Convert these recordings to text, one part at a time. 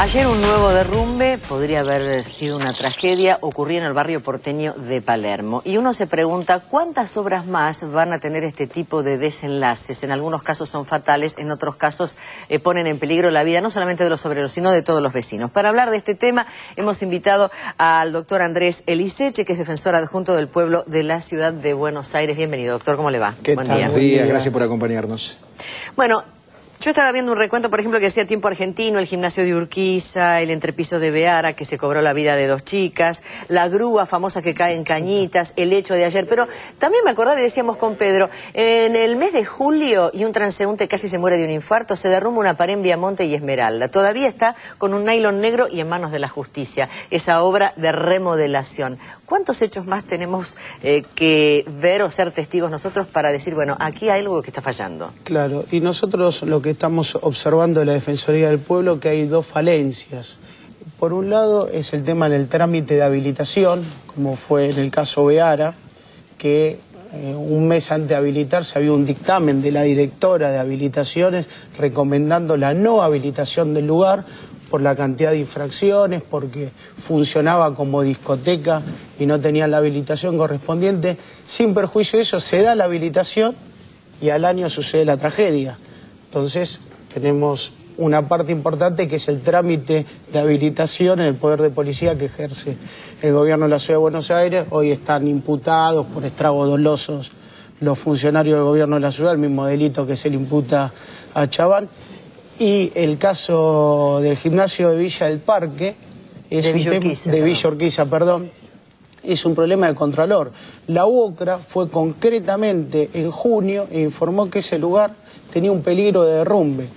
Ayer un nuevo derrumbe, podría haber sido una tragedia, ocurrió en el barrio porteño de Palermo. Y uno se pregunta cuántas obras más van a tener este tipo de desenlaces. En algunos casos son fatales, en otros casos ponen en peligro la vida no solamente de los obreros, sino de todos los vecinos. Para hablar de este tema hemos invitado al doctor Andrés Eliseche, que es defensor adjunto del pueblo de la ciudad de Buenos Aires. Bienvenido, doctor, ¿cómo le va? Buen día. Buen día, gracias por acompañarnos. Bueno, yo estaba viendo un recuento, por ejemplo, que decía Tiempo Argentino, el gimnasio de Urquiza, el entrepiso de Beara, que se cobró la vida de 2 chicas, la grúa famosa que cae en Cañitas, el hecho de ayer. Pero también me acordaba y decíamos con Pedro, en el mes de julio, y un transeúnte casi se muere de un infarto, se derrumba una pared en Viamonte y Esmeralda. Todavía está con un nylon negro y en manos de la justicia, esa obra de remodelación. ¿Cuántos hechos más tenemos que ver o ser testigos nosotros para decir, bueno, aquí hay algo que está fallando? Claro, y nosotros lo que estamos observando de la Defensoría del Pueblo, que hay 2 falencias. Por un lado es el tema en el trámite de habilitación, como fue en el caso Beara, que un mes antes de habilitarse había un dictamen de la directora de habilitaciones recomendando la no habilitación del lugar por la cantidad de infracciones, porque funcionaba como discoteca y no tenía la habilitación correspondiente. Sin perjuicio de eso, se da la habilitación y al año sucede la tragedia. Entonces tenemos una parte importante que es el trámite de habilitación en el poder de policía que ejerce el gobierno de la Ciudad de Buenos Aires. Hoy están imputados por estragos dolosos los funcionarios del gobierno de la ciudad, el mismo delito que se le imputa a Chabán. Y el caso del gimnasio de Villa del Parque, es de Villa Urquiza, perdón, es un problema de contralor. La UOCRA fue concretamente en junio e informó que ese lugar tenía un peligro de derrumbe.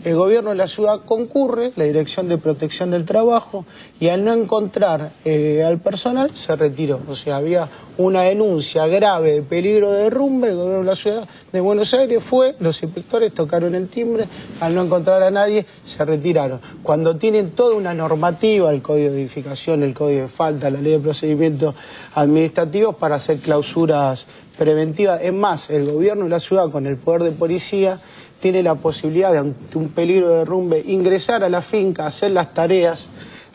El gobierno de la ciudad concurre, la Dirección de Protección del Trabajo, y al no encontrar al personal se retiró. O sea, había una denuncia grave de peligro de derrumbe, el gobierno de la ciudad de Buenos Aires fue, los inspectores tocaron el timbre, al no encontrar a nadie se retiraron. Cuando tienen toda una normativa, el Código de Edificación, el Código de Falta, la Ley de Procedimientos Administrativos para hacer clausuras preventivas. Es más, el gobierno de la ciudad con el poder de policía tiene la posibilidad de, ante un peligro de derrumbe, ingresar a la finca, hacer las tareas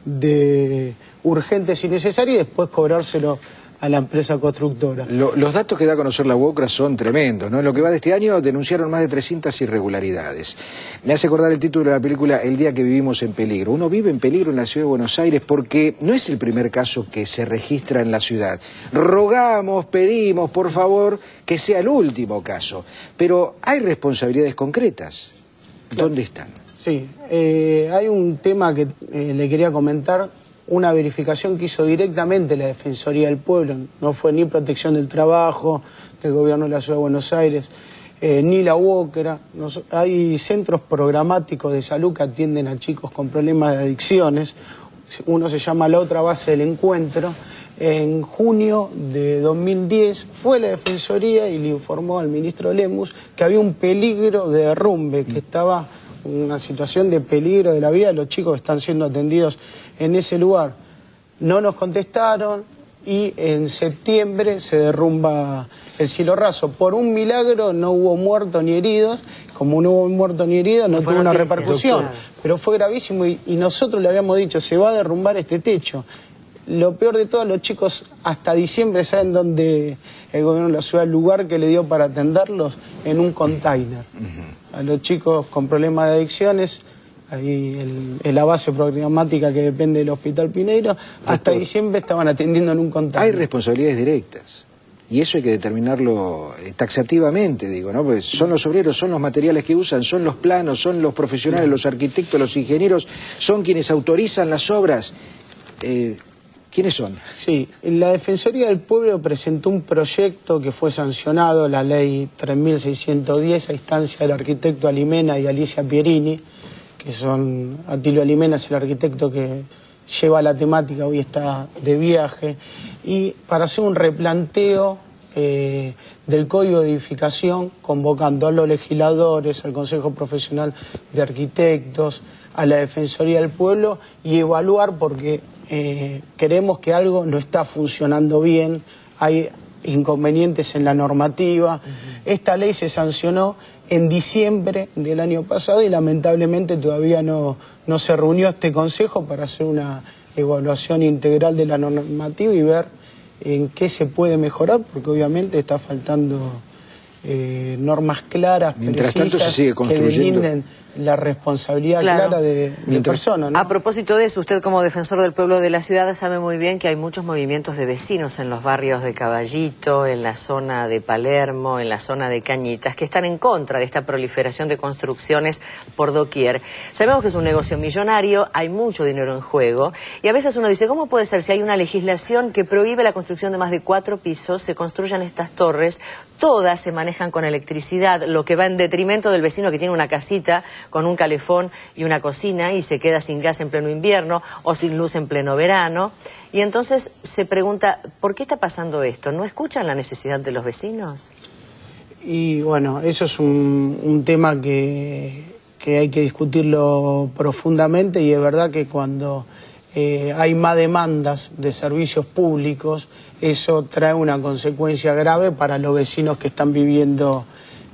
de urgentes y necesarias y después cobrárselo a la empresa constructora. Los datos que da a conocer la UOCRA son tremendos, ¿no? En lo que va de este año denunciaron más de 300 irregularidades. Me hace acordar el título de la película El día que vivimos en peligro. Uno vive en peligro en la ciudad de Buenos Aires porque no es el primer caso que se registra en la ciudad. Rogamos, pedimos, por favor, que sea el último caso. Pero hay responsabilidades concretas. ¿Dónde están? Sí, hay un tema que le quería comentar. Una verificación que hizo directamente la Defensoría del Pueblo, no fue ni Protección del Trabajo, del Gobierno de la Ciudad de Buenos Aires, ni la UOCRA. Hay centros programáticos de salud que atienden a chicos con problemas de adicciones. Uno se llama La Otra Base del Encuentro. En junio de 2010 fue la Defensoría y le informó al ministro Lemus que había un peligro de derrumbe, que estaba una situación de peligro de la vida, los chicos están siendo atendidos en ese lugar. No nos contestaron y en septiembre se derrumba el cielo raso. Por un milagro no hubo muertos ni heridos, como no hubo muertos ni heridos no tuvo una repercusión, claro. Pero fue gravísimo y nosotros le habíamos dicho, se va a derrumbar este techo. Lo peor de todo, los chicos hasta diciembre saben dónde el gobierno de la ciudad, el lugar que le dio para atenderlos, en un container. A los chicos con problemas de adicciones, ahí en la base programática que depende del Hospital Pineiro, hasta diciembre estaban atendiendo en un container. Hay responsabilidades directas. Y eso hay que determinarlo taxativamente, digo, ¿no? Porque son los obreros, son los materiales que usan, son los planos, son los profesionales, los arquitectos, los ingenieros, son quienes autorizan las obras. ¿Quiénes son? Sí, la Defensoría del Pueblo presentó un proyecto que fue sancionado, la ley 3610, a instancia del arquitecto Alimena y Alicia Pierini, que son, Atilio Alimena es el arquitecto que lleva la temática, hoy está de viaje, y para hacer un replanteo del Código de Edificación, convocando a los legisladores, al Consejo Profesional de Arquitectos, a la Defensoría del Pueblo, y evaluar porque creemos que algo no está funcionando bien. Hay inconvenientes en la normativa. Esta ley se sancionó en diciembre del año pasado y lamentablemente todavía no se reunió este consejo para hacer una evaluación integral de la normativa y ver en qué se puede mejorar, porque obviamente está faltando normas claras, mientras precisas, tanto se sigue construyendo, que delimiten la responsabilidad clara de personas, ¿no? A propósito de eso, usted como defensor del pueblo de la ciudad sabe muy bien que hay muchos movimientos de vecinos en los barrios de Caballito, en la zona de Palermo, en la zona de Cañitas, que están en contra de esta proliferación de construcciones por doquier. Sabemos que es un negocio millonario, hay mucho dinero en juego, y a veces uno dice, ¿cómo puede ser si hay una legislación que prohíbe la construcción de más de 4 pisos, se construyan estas torres, todas se manejan con electricidad, lo que va en detrimento del vecino que tiene una casita con un calefón y una cocina y se queda sin gas en pleno invierno o sin luz en pleno verano? Y entonces se pregunta, ¿por qué está pasando esto? ¿No escuchan la necesidad de los vecinos? Y bueno, eso es un tema que hay que discutirlo profundamente, y es verdad que cuando hay más demandas de servicios públicos, eso trae una consecuencia grave para los vecinos que están viviendo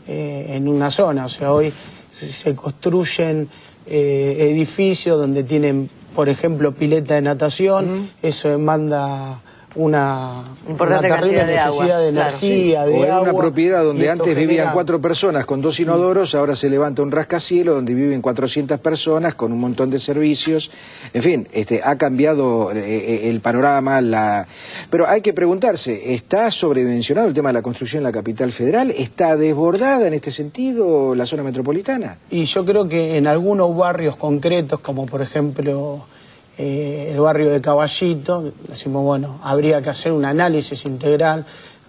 en una zona. O sea, hoy se construyen edificios donde tienen, por ejemplo, pileta de natación, eso demanda una terrible necesidad de energía, de agua. O en una propiedad donde antes vivían 4 personas con 2 inodoros, ahora se levanta un rascacielos donde viven 400 personas con un montón de servicios. En fin, ha cambiado el panorama. Pero hay que preguntarse, ¿está sobredimensionado el tema de la construcción en la capital federal? ¿Está desbordada en este sentido la zona metropolitana? Y yo creo que en algunos barrios concretos, como por ejemplo el barrio de Caballito, decimos, bueno, habría que hacer un análisis integral.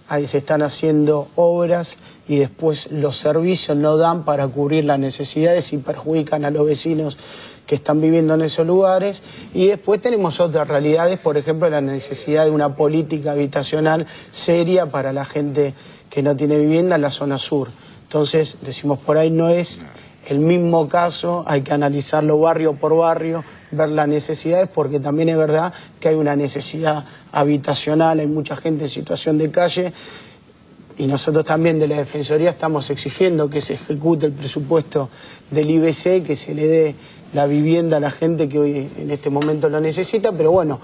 Ahí se están haciendo obras y después los servicios no dan para cubrir las necesidades y perjudican a los vecinos que están viviendo en esos lugares. Y después tenemos otras realidades, por ejemplo, la necesidad de una política habitacional seria para la gente que no tiene vivienda en la zona sur. Entonces, decimos, por ahí no es el mismo caso, hay que analizarlo barrio por barrio, ver las necesidades, porque también es verdad que hay una necesidad habitacional, hay mucha gente en situación de calle, y nosotros también de la Defensoría estamos exigiendo que se ejecute el presupuesto del IBC, que se le dé la vivienda a la gente que hoy en este momento lo necesita, pero bueno,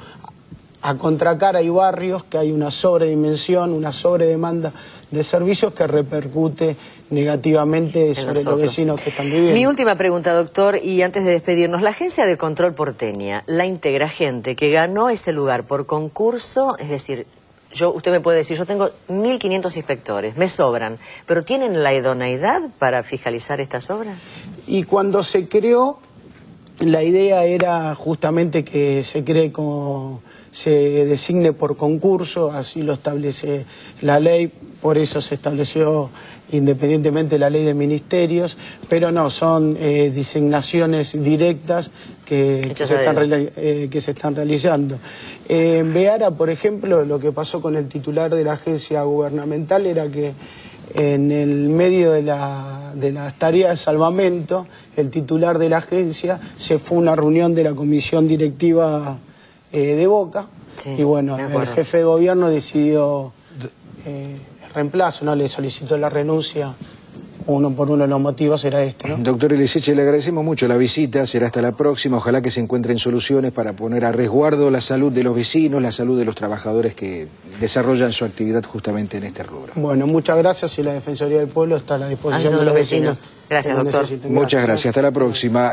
a contracara hay barrios que hay una sobredimensión, una sobredemanda de servicios que repercute negativamente sobre los vecinos que están viviendo. Mi última pregunta, doctor, y antes de despedirnos, la Agencia de Control porteña, la integra gente que ganó ese lugar por concurso, es decir, usted me puede decir, yo tengo 1.500 inspectores, me sobran, pero ¿tienen la idoneidad para fiscalizar estas obras? Y cuando se creó, la idea era justamente que se cree como se designe por concurso, así lo establece la ley, por eso se estableció independientemente la ley de ministerios, pero no, son designaciones directas que se están realizando. En Beara, por ejemplo, lo que pasó con el titular de la agencia gubernamental era que en el medio de las tareas de salvamento, el titular de la agencia se fue a una reunión de la comisión directiva de Boca, y bueno, el jefe de gobierno decidió reemplazo, ¿no? Le solicitó la renuncia. Uno por uno de los motivos era este, ¿no? Doctor Eliseche, le agradecemos mucho la visita, será hasta la próxima, ojalá que se encuentren soluciones para poner a resguardo la salud de los vecinos, la salud de los trabajadores que desarrollan su actividad justamente en este rubro. Bueno, muchas gracias, y la Defensoría del Pueblo está a la disposición de los vecinos. Gracias, doctor. Muchas gracias, hasta la próxima.